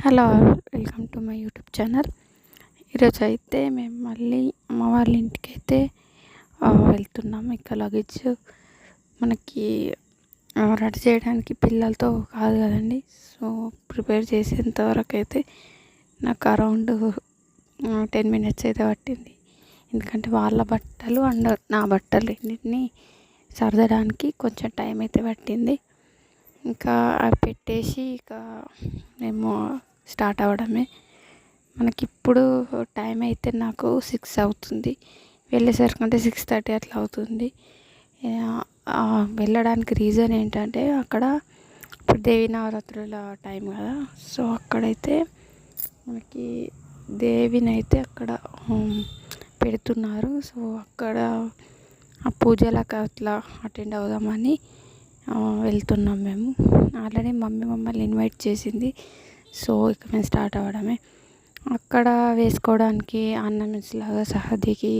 Hello, welcome to my YouTube channel. ఈరోజు అయితే మేము మళ్ళీ అమ్మ వాళ్ళ ఇంటికైతే వెళ్తున్నాం. ఇంకా లగేజ్ మనకి రెడీ చేయడానికి పిల్లలతో కాదు కదండి. సో ప్రిపేర్ చేసేంత వరకు అయితే నాకు అరౌండ్ 10 మినిట్స్ అయితే పట్టింది. ఎందుకంటే వాళ్ళ బట్టలు అండ్ నా బట్టలు రెండింటిని సర్దడానికి కొంచెం టైం అయితే పట్టింది. ఇంకా అవి పెట్టేసి ఇక మేము స్టార్ట్ అవ్వడమే. మనకిప్పుడు టైం అయితే నాకు 6 అవుతుంది. వెళ్ళేసరికి అంటే 6:30 అట్లా అవుతుంది. వెళ్ళడానికి రీజన్ ఏంటంటే అక్కడ ఇప్పుడు దేవి నవరాత్రుల టైం కదా. సో అక్కడైతే మనకి దేవిని అయితే అక్కడ పెడుతున్నారు. సో అక్కడ ఆ పూజలకు అట్లా అటెండ్ అవుదామని వెళ్తున్నాం మేము. ఆల్రెడీ మమ్మీ మమ్మల్ని ఇన్వైట్ చేసింది. సో ఇక మేము స్టార్ట్ అవ్వడమే. అక్కడ వేసుకోవడానికి ఆర్నమెంట్స్ లాగా సహదికి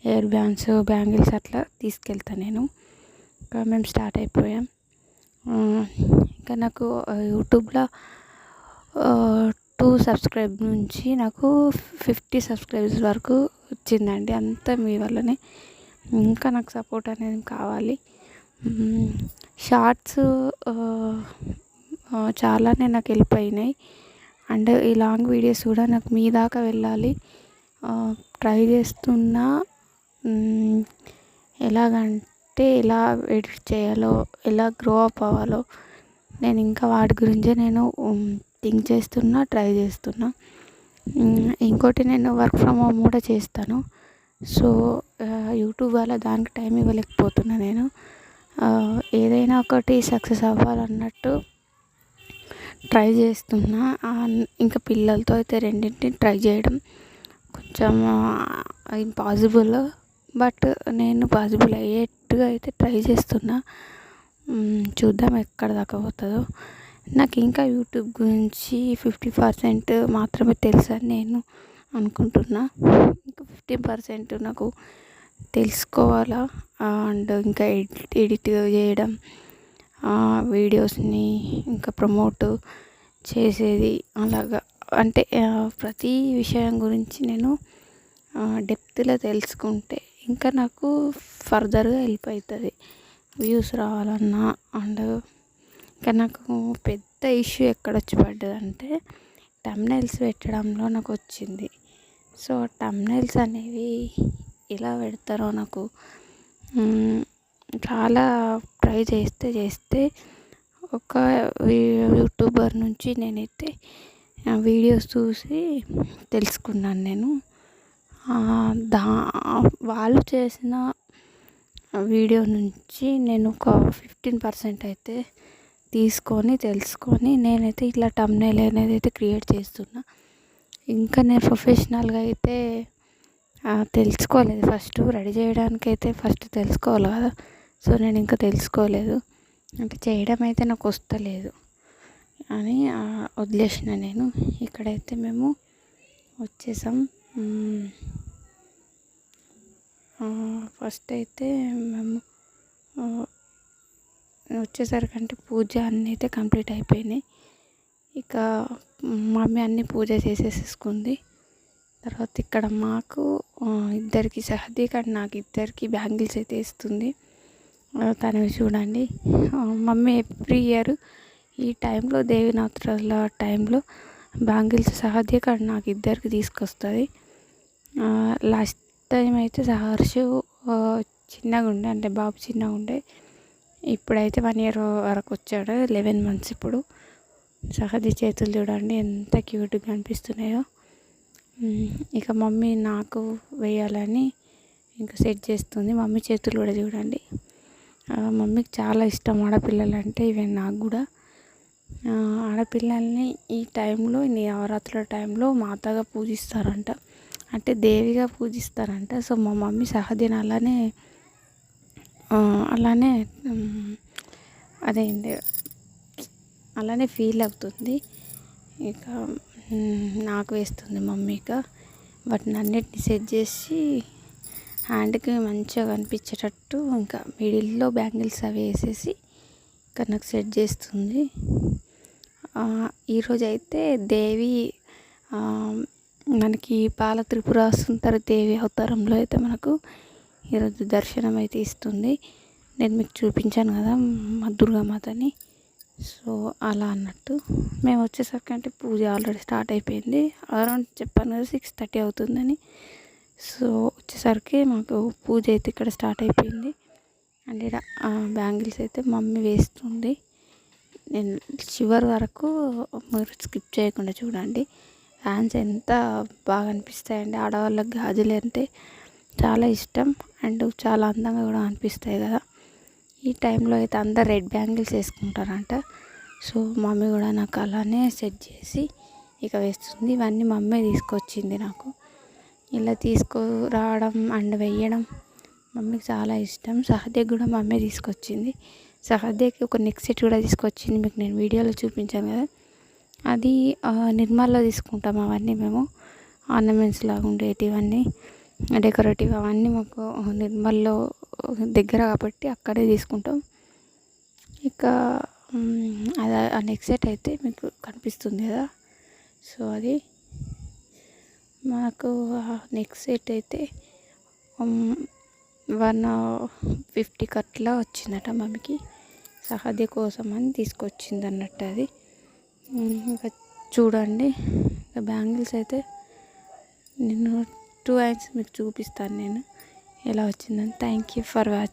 ఇయర్ బ్యాండ్స్, బ్యాంగిల్స్ అట్లా తీసుకెళ్తాను నేను. ఇంకా మేము స్టార్ట్ అయిపోయాం. ఇంకా నాకు యూట్యూబ్లో 2 సబ్స్క్రైబ్ నుంచి నాకు 50 సబ్స్క్రైబర్స్ వరకు వచ్చిందండి. అంతా మీ వల్లనే. ఇంకా నాకు సపోర్ట్ అనేది కావాలి. షార్ట్స్ చాలానే నాకు వెళ్ళిపోయినాయి. అండ్ ఈ లాంగ్ వీడియోస్ కూడా నాకు మీ దాకా వెళ్ళాలి ట్రై చేస్తున్నా. ఎలాగంటే ఎలా ఎడిట్ చేయాలో, ఎలా గ్రో అప్ అవ్వాలో నేను ఇంకా వాటి గురించే నేను థింక్ చేస్తున్నా, ట్రై చేస్తున్నా. ఇంకోటి నేను వర్క్ ఫ్రమ్ హోమ్ కూడా చేస్తాను. సో యూట్యూబ్ వల్ల దానికి టైం ఇవ్వలేకపోతున్నా నేను. ఏదైనా ఒకటి సక్సెస్ అవ్వాలన్నట్టు ట్రై చేస్తున్నా. ఇంకా పిల్లలతో అయితే రెండింటిని ట్రై చేయడం కొంచెం ఇంపాసిబుల్. బట్ నేను పాసిబుల్ అయ్యేట్టుగా అయితే ట్రై చేస్తున్నా. చూద్దాం ఎక్కడ దాకా పోతుందో. నాకు ఇంకా యూట్యూబ్ గురించి 50% మాత్రమే తెలుసు అని నేను అనుకుంటున్నా. ఇంకా 50% నాకు తెలుసుకోవాలా. అండ్ ఇంకా ఎడిట్ చేయడం, వీడియోస్ని ఇంకా ప్రమోట్ చేసేది అలాగా. అంటే ప్రతి విషయం గురించి నేను డెప్త్లో తెలుసుకుంటే ఇంకా నాకు ఫర్దర్గా హెల్ప్ అవుతుంది. వ్యూస్ రావాలన్నా. అండ్ ఇంకా నాకు పెద్ద ఇష్యూ ఎక్కడ వచ్చి పడ్డదంటే థంబ్నెయిల్స్ పెట్టడంలో నాకు వచ్చింది. సో థంబ్నెయిల్స్ అనేవి ఎలా పెడతారో నాకు చాలా ట్రై చేస్తే ఒక యూట్యూబర్ నుంచి నేనైతే వీడియోస్ చూసి తెలుసుకున్నాను నేను. వాళ్ళు చేసిన వీడియో నుంచి నేను ఒక 15% అయితే తెలుసుకొని నేనైతే ఇట్లా థంబ్నెయిల్ అనేది అయితే క్రియేట్ చేస్తున్నా. ఇంకా నేను ప్రొఫెషనల్గా అయితే తెలుసుకోలేదు. ఫస్ట్ రెడీ చేయడానికి అయితే ఫస్ట్ తెలుసుకోవాలి కదా. సో నేను ఇంకా తెలుసుకోలేదు. అంటే చేయడం అయితే నాకు వస్తలేదు అని వదిలేసిన నేను. ఇక్కడైతే మేము వచ్చేసాం. ఫస్ట్ అయితే మేము వచ్చేసరికంటే పూజ అన్నీ అయితే కంప్లీట్ అయిపోయినాయి. ఇక మమ్మీ అన్నీ పూజ చేసేసుకుంది. తర్వాత ఇక్కడ మాకు ఇద్దరికి సహదీక్ అండ్ నాకు ఇద్దరికి బ్యాంగిల్స్ అయితే ఇస్తుంది. తనవి చూడండి. మమ్మీ ఎవ్రీ ఇయర్ ఈ టైంలో దేవి నవరాత్రుల టైంలో బ్యాంగిల్స్ సహదీక్ అండ్ నాకు ఇద్దరికి తీసుకొస్తుంది. లాస్ట్ టైం అయితే సహర్షు చిన్నగా ఉండే, అంటే బాబు చిన్నగా ఉండే. ఇప్పుడైతే 1 year వరకు వచ్చాడు, 11 months ఇప్పుడు. సహదీ చేతులు చూడండి ఎంత క్యూట్గా కనిపిస్తున్నాయో. ఇక మమ్మీ నాకు వేయాలని ఇంకా సెట్ చేస్తుంది. మమ్మీ చేతులు కూడా చూడండి. మమ్మీకి చాలా ఇష్టం ఆడపిల్లలు అంటే. ఈవెన్ నాకు కూడా. ఆడపిల్లల్ని ఈ టైంలో, ఈ నవరాత్రుల టైంలో మాతగా పూజిస్తారంట, అంటే దేవిగా పూజిస్తారంట. సో మా మమ్మీ సహదీని అలానే ఫీల్ అవుతుంది. ఇక నాకు వేస్తుంది మమ్మీగా. వాటిని అన్నిటిని సెట్ చేసి హ్యాండ్కి మంచిగా కనిపించేటట్టు ఇంకా మిడిల్లో బ్యాంగిల్స్ అవి వేసేసి ఇక్కడ నాకు సెట్ చేస్తుంది. ఈరోజైతే దేవి మనకి బాల త్రిపుర సుందరి దేవి అవతారంలో అయితే మనకు ఈరోజు దర్శనం అయితే ఇస్తుంది. నేను మీకు చూపించాను కదా మా దుర్గామాతని. సో అలా అన్నట్టు మేము వచ్చేసరికి అంటే పూజ ఆల్రెడీ స్టార్ట్ అయిపోయింది. అరౌండ్ చెప్పాను కదా 6:30 అవుతుందని. సో వచ్చేసరికి మాకు పూజ అయితే ఇక్కడ స్టార్ట్ అయిపోయింది. అండ్ ఇక్కడ బ్యాంగిల్స్ అయితే మమ్మీ వేస్తుంది. నేను చివరి వరకు మీరు స్కిప్ చేయకుండా చూడండి. హ్యాండ్స్ ఎంత బాగా అనిపిస్తాయండి. ఆడవాళ్ళకి గాజులు అంటే చాలా ఇష్టం అండ్ చాలా అందంగా కూడా అనిపిస్తాయి కదా. ఈ టైంలో అయితే అందరు రెడ్ బ్యాంగిల్స్ వేసుకుంటారంట. సో మమ్మీ కూడా నాకు అలానే సెట్ చేసి ఇక వేస్తుంది. ఇవన్నీ మమ్మీ తీసుకొచ్చింది నాకు. ఇలా తీసుకురావడం అండ్ వేయడం మమ్మీకి చాలా ఇష్టం. సహదేకి కూడా మమ్మీ తీసుకొచ్చింది. సహదేకి ఒక నెక్ సెట్ కూడా తీసుకొచ్చింది. మీకు నేను వీడియోలో చూపించాను కదా. అది నిర్మల్లో తీసుకుంటాం అవన్నీ మేము. ఆర్నమెంట్స్ లాగా ఉండేటివన్నీ డెకరేటివ్ అవన్నీ మాకు నిర్మల్లో దగ్గర కాబట్టి అక్కడే తీసుకుంటాం. ఇక అది ఆ నెక్ సెట్ అయితే మీకు కనిపిస్తుంది కదా. సో అది మనకు నెక్ సెట్ అయితే 150 కట్లా వచ్చిందట మమ్మీకి. సహదే కోసం అని తీసుకొచ్చింది అన్నట్టు అది. ఇంకా చూడండి బ్యాంగిల్స్ అయితే నేను 2 హ్యాండ్స్ మీకు చూపిస్తాను నేను ఎలా వచ్చిందని. Thank you for watching.